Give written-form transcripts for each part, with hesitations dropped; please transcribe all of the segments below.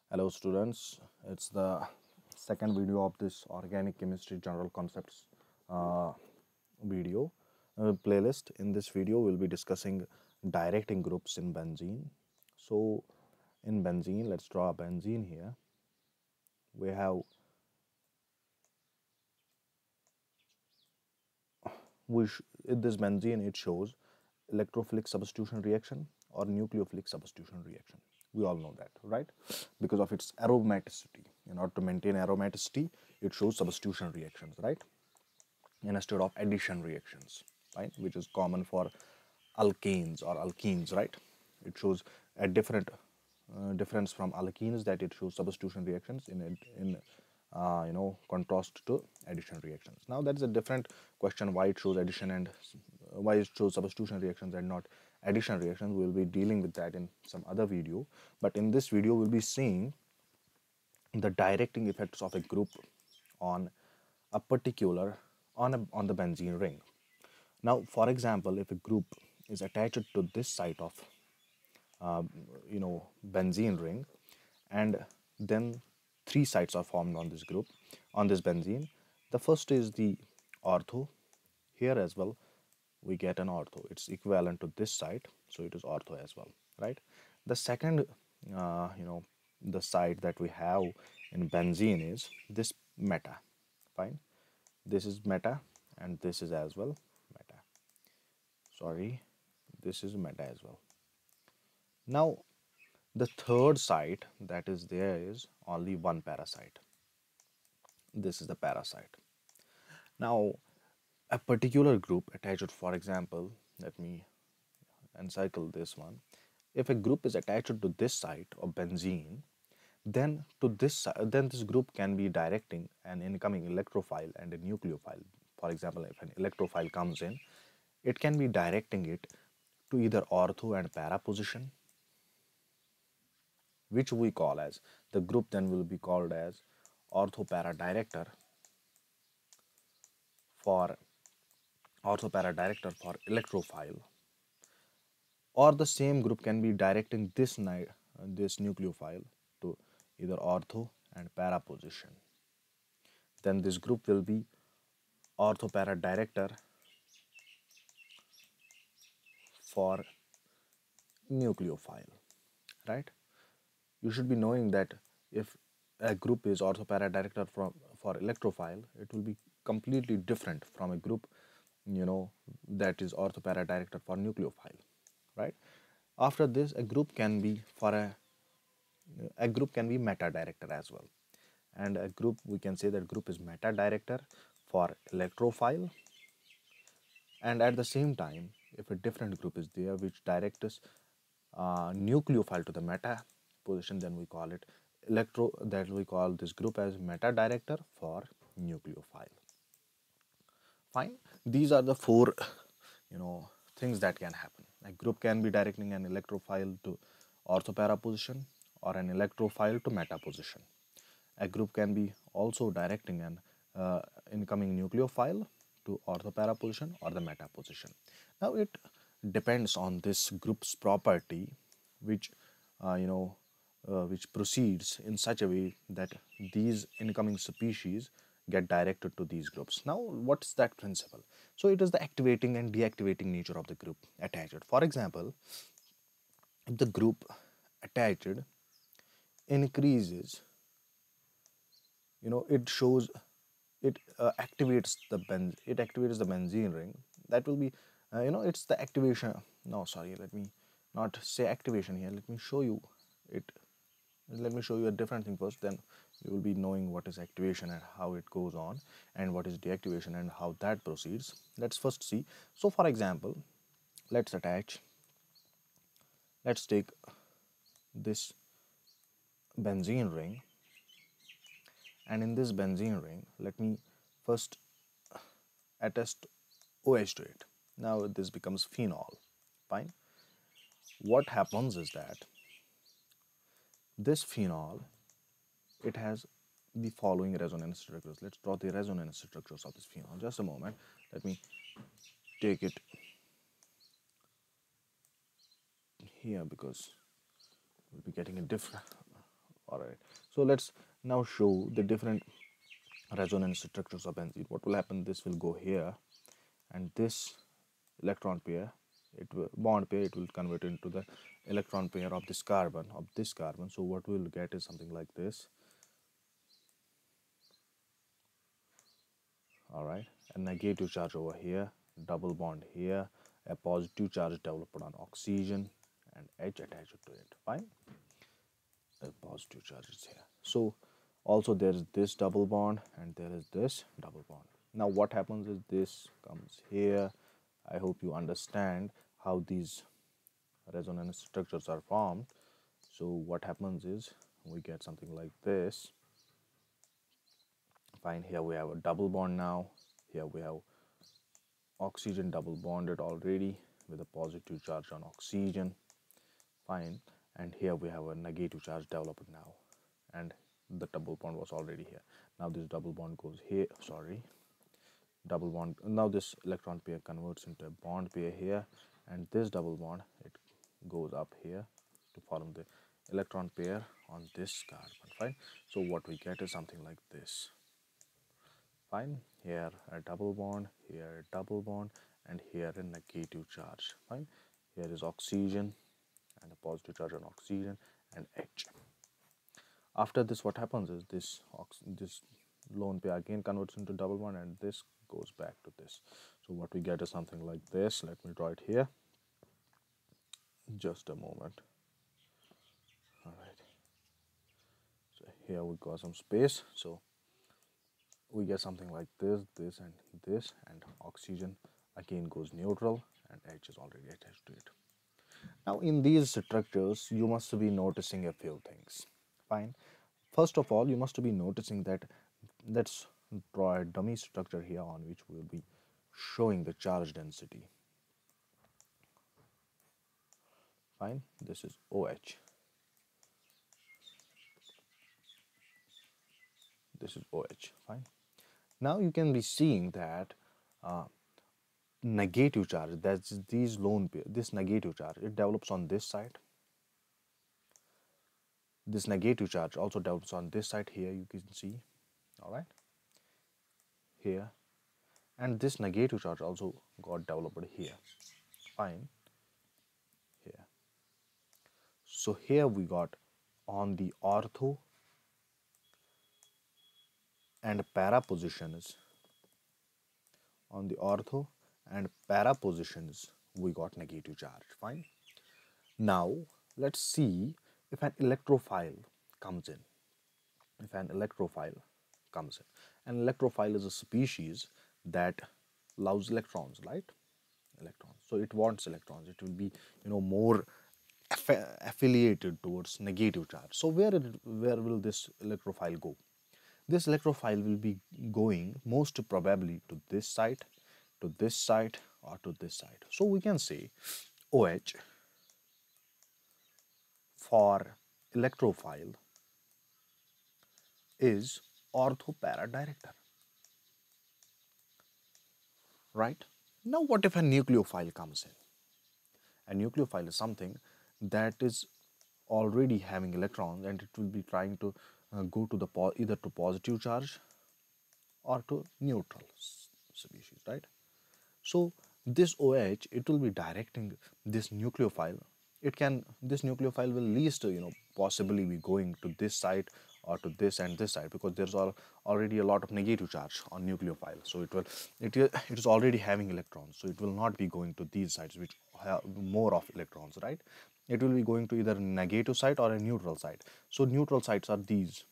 Hello students, it's the second video of this organic chemistry general concepts uh, video playlist. In this video we'll be discussing directing groups in benzene. So in benzene, let's draw a benzene here. We have in this benzene it shows electrophilic substitution reaction or nucleophilic substitution reaction. We all know that, right? Because of its aromaticity. In order to maintain aromaticity, it shows substitution reactions, right? Instead of addition reactions, right? Which is common for alkanes or alkenes, right? It shows a difference from alkenes, that it shows substitution reactions in contrast to addition reactions. Now that is a different question, why it shows addition and why it shows substitution reactions and not addition reactions. We'll be dealing with that in some other video, but in this video we'll be seeing the directing effects of a group on a particular on the benzene ring. Now, for example, if a group is attached to this site of benzene ring, and then three sites are formed on this group on this benzene. The first is the ortho. Here as well we get an ortho, it's equivalent to this site, so it is ortho as well, right? The second the site that we have in benzene is this meta. Fine, this is meta and this is as well meta. Sorry, this is meta as well. Now the third site that is there is only one parasite. This is the parasite. Now a particular group attached, for example, let me encircle this one. If a group is attached to this site of benzene, then this group can be directing an incoming electrophile and a nucleophile. For example, if an electrophile comes in, it can be directing it to either ortho and para position, which we call as the group then will be called as ortho para director for electrophile, or the same group can be directing this nucleophile to either ortho and para position. Then this group will be ortho para director for nucleophile, right? You should be knowing that if a group is ortho para director for electrophile, it will be completely different from a group that is ortho para director for nucleophile, right? After this, a group can be meta director as well, and a group, we can say that group is meta director for electrophile, and at the same time, if a different group is there which directs nucleophile to the meta position, then we call this group as meta director for nucleophile. Fine, these are the four things that can happen. A group can be directing an electrophile to orthopara position or an electrophile to meta position. A group can be also directing an incoming nucleophile to orthopara position or the meta position. Now it depends on this group's property, which which proceeds in such a way that these incoming species get directed to these groups. Now what's that principle? So it is the activating and deactivating nature of the group attached. For example, if the group attached increases, it shows it activates the benzene ring. That will be it's the activation. No, sorry, let me not say activation here. Let me show you a different thing first, then you will be knowing what is activation and how it goes on, and what is deactivation and how that proceeds. Let's first see. So for example, let's take this benzene ring, and in this benzene ring, let me first attach OH to it. Now this becomes phenol. Fine. What happens is that this phenol, it has the following resonance structures. Let's draw the resonance structures of this phenol. Just a moment. Let me take it here because we'll be getting a different, All right. So let's now show the different resonance structures of benzene. What will happen? This will go here, and this electron pair, it will bond pair, it will convert into the electron pair of this carbon, So what we will get is something like this. All right, a negative charge over here, double bond here, a positive charge developed on oxygen, and H attached to it. Fine, a positive charge is here. So also there is this double bond and there is this double bond. Now what happens is this comes here. I hope you understand how these resonance structures are formed. So what happens is we get something like this. Fine, here we have a double bond now. Here we have oxygen double bonded already with a positive charge on oxygen. Fine, and here we have a negative charge developed now, and the double bond was already here. Now this double bond goes here, double bond. Now this electron pair converts into a bond pair here, and this double bond, it goes up here to form the electron pair on this carbon. Fine, so what we get is something like this. Fine, here a double bond, here a double bond, and here a negative charge. Fine, here is oxygen and a positive charge on oxygen and H. After this, what happens is this lone pair again converts into double bond, and this goes back to this. So what we get is something like this. Let me draw it here. Just a moment. All right. So here we got some space. So we get something like this, and oxygen again goes neutral, and H is already attached to it. Now in these structures, you must be noticing a few things. Fine. First of all, you must be noticing that, let's draw a dummy structure here on which we will be showing the charge density. Fine, this is OH. This is OH. Fine. Now you can be seeing that negative charge, that's these lone pair, this negative charge, it develops on this side. This negative charge also develops on this side here, you can see. All right, here, and this negative charge also got developed here. Fine, here. So here we got on the ortho and para positions, on the ortho and para positions, we got negative charge. Fine. Now let's see if an electrophile comes in. If an electrophile comes in, an electrophile is a species that loves electrons, right? Electrons. So it wants electrons. It will be, more affiliated towards negative charge. So where will this electrophile go? This electrophile will be going most probably to this side, to this side, or to this side. So we can say OH for electrophile is ortho-para director. Right? Now what if a nucleophile comes in? A nucleophile is something that is already having electrons, and it will be trying to go to the either to positive charge or to neutral species, right? So this OH, it will be directing this nucleophile. This nucleophile will least possibly be going to this side or to this and this side, because there's already a lot of negative charge on nucleophile. So it is already having electrons, so it will not be going to these sides which have more of electrons, right? It will be going to either negative side or a neutral side. So neutral sides are these.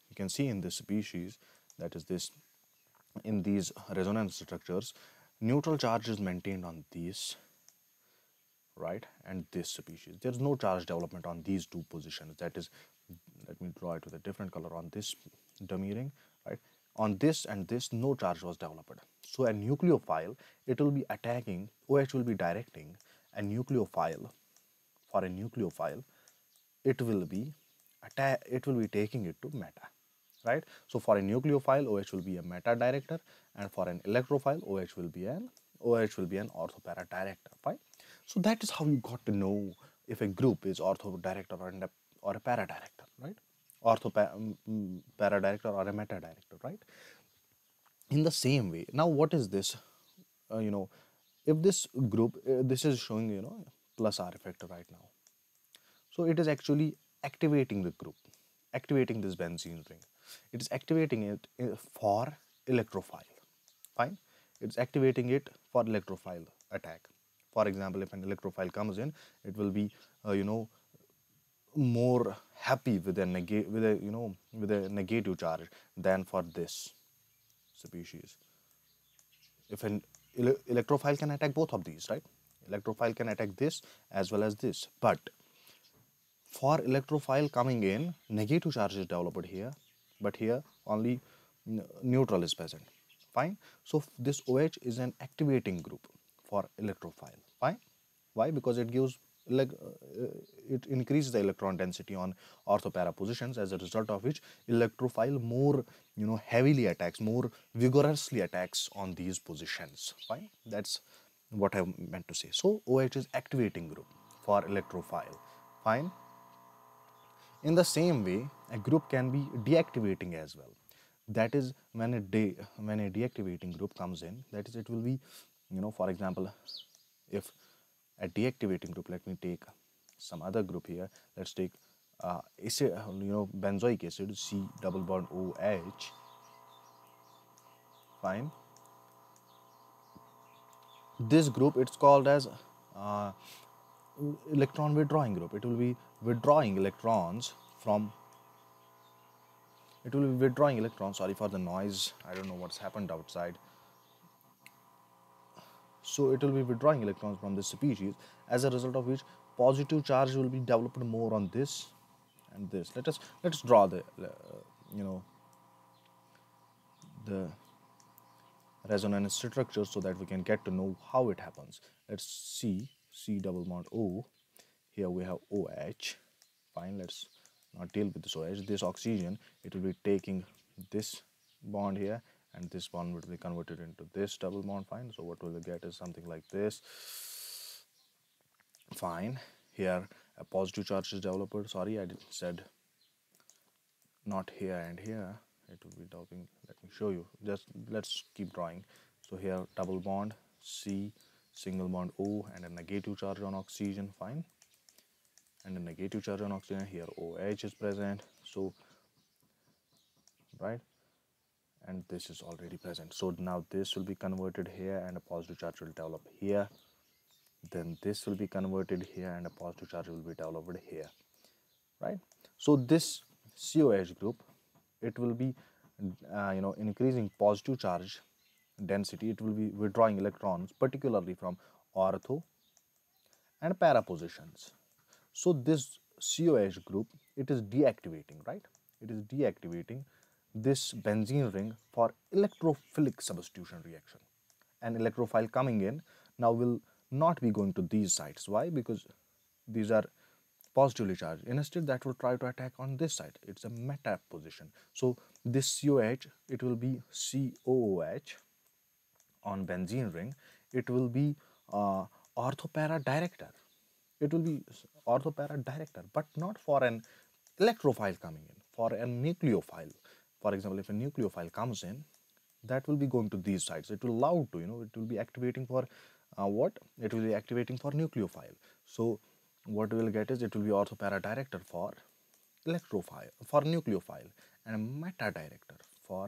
You can see in this species, that is this, in these resonance structures, neutral charge is maintained on these, right, and this species. There is no charge development on these two positions. That is, let me draw it with a different color on this dummy ring, right? On this and this, no charge was developed. So a nucleophile, it will be attacking, OH will be directing a nucleophile. For a nucleophile, it will be taking it to meta, right? So for a nucleophile, OH will be a meta director, and for an electrophile, OH will be an ortho-para director. Fine. So that is how you got to know if a group is ortho director or a para director, right? ortho para director or a meta director, right? In the same way, now what is this? You know, if this group, this is showing, plus R effect right now. So it is actually activating the group, activating this benzene ring. It is activating it for electrophile. Fine. It's activating it for electrophile attack. For example, if an electrophile comes in, it will be, more happy with a with a negative charge than for this species. If an electrophile can attack both of these, right? Electrophile can attack this as well as this, but for electrophile coming in, negative charge is developed here, but here only neutral is present. Fine. So this OH is an activating group for electrophile. Fine. Why? Because it gives it increases the electron density on orthopara positions, as a result of which electrophile more heavily attacks, more vigorously attacks on these positions. Fine. That's what I meant to say. So OH is activating group for electrophile. Fine. In the same way, a group can be deactivating as well. That is when when a deactivating group comes in, that is, it will be, for example, if a deactivating group, let me take some other group here. Let's take acid, benzoic acid, C double bond OH. Fine. This group, it's called as uh, electron withdrawing group. It will be withdrawing electrons from it will be withdrawing electrons. Sorry for the noise, I don't know what's happened outside. So it will be withdrawing electrons from this species, as a result of which positive charge will be developed more on this and this. Let's draw the the resonance structure so that we can get to know how it happens. Let's see C double bond O. Here we have OH. Fine, let's not deal with this OH. This oxygen, it will be taking this bond here, and this bond will be converted into this double bond. Fine. So what we'll get is something like this. Fine. Here a positive charge is developed. Sorry, I said not here and here. It will be developing. Let me show you. Just let's keep drawing. So here double bond C, single bond O, and a negative charge on oxygen. Fine. And a negative charge on oxygen. Here OH is present. So right, and this is already present. So now this will be converted here, and a positive charge will develop here. Then this will be converted here, and a positive charge will be developed here, right? So this COH group, it will be increasing positive charge density. It will be withdrawing electrons, particularly from ortho and para positions. So this COH group, it is deactivating, right? It is deactivating this benzene ring for electrophilic substitution reaction. An electrophile coming in now will not be going to these sites. Why? Because these are positively charged. Instead, that will try to attack on this side. It's a meta position. So this COH, it will be COOH on benzene ring. It will be orthopara director. It will be orthopara director, but not for an electrophile coming in, for a nucleophile. For example, if a nucleophile comes in, that will be going to these sites. It will allow to, it will be activating for what? It will be activating for nucleophile. So what we will get is, it will be orthopara director for electrophile, for nucleophile, and a meta director for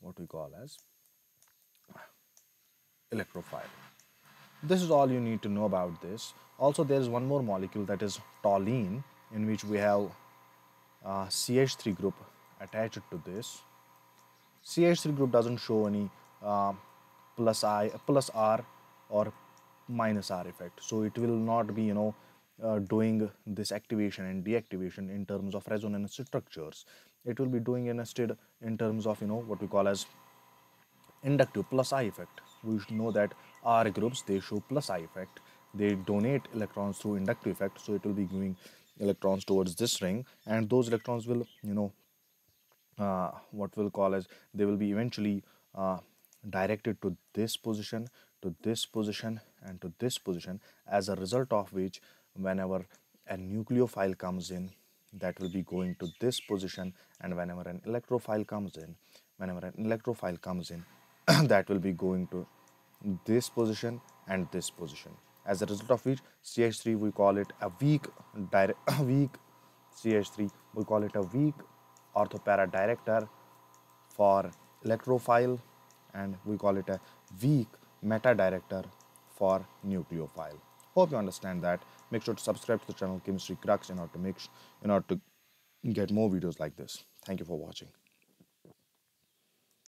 what we call as electrophile. This is all you need to know about this. Also, there is one more molecule, that is toluene, in which we have CH3 group attached to this. CH3 group doesn't show any plus R or minus R effect, so it will not be doing this activation and deactivation in terms of resonance structures. It will be doing instead in terms of what we call as inductive plus I effect. We should know that R groups, they show plus I effect. They donate electrons through inductive effect, so it will be giving electrons towards this ring, and those electrons will what we'll call as, they will be eventually directed to this position, to this position, and to this position, as a result of which, whenever a nucleophile comes in, that will be going to this position, and whenever an electrophile comes in, that will be going to this position and this position. As a result of which, CH3 we call it a weak weak CH3 we call it a weak orthopara director for electrophile, and we call it a weak meta director for nucleophile. Hope you understand that. Make sure to subscribe to the channel Chemistry Crux in order to get more videos like this. Thank you for watching.